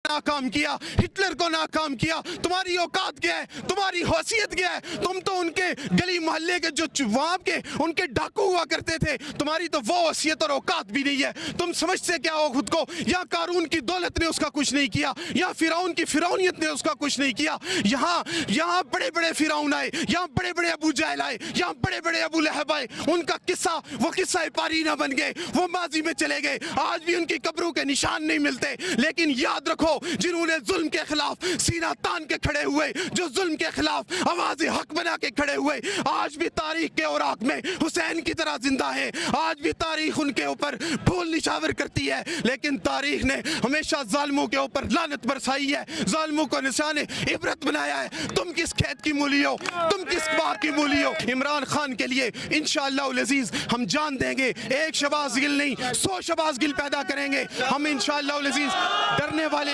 नाकाम किया, हिटलर को नाकाम किया। तुम्हारी औकात क्या है, तुम्हारी हैसियत क्या है? तुम तो उनके गली मोहल्ले के जो वहां के उनके डाकू हुआ करते थे, तुम्हारी तो वो हैसियत और औकात भी नहीं है। तुम समझते क्या हो खुद को? या कारून की दौलत ने उसका कुछ नहीं किया, या फिरौन की फिरौनियत ने उसका कुछ नहीं किया। यहाँ बड़े बड़े फिरौन आए, यहाँ बड़े बड़े अबू जहल आए, यहाँ बड़े बड़े अबू लहब आए। उनका किस्सा वो किस्सा पारी ना बन गए, वो माजी में चले गए। आज भी उनकी कब्रों के निशान नहीं मिलते। लेकिन याद रखो, जिन्होंने जुल्म के खिलाफ सीना तान के खड़े हुए, जो जुल्म के खिलाफ आवाज हक बना के खड़े हुए, आज भी तारीख के औराक में हुसैन की तरह जिंदा है। आज भी तारीख उनके ऊपर फूल निशावर करती है। लेकिन तारीख ने हमेशा जालिमों के ऊपर लानत बरसाई है, जालिमों को निशाने इबरत बनाया है। तुम किस खेत की मूली हो, तुम किस बाग की मूली हो? इमरान खान के लिए इंशाअल्लाह अज़ीज हम जान देंगे। एक शहबाज गिल नहीं, 100 शहबाज गिल पैदा करेंगे हम इंशाअल्लाह अज़ीज। डरने वाले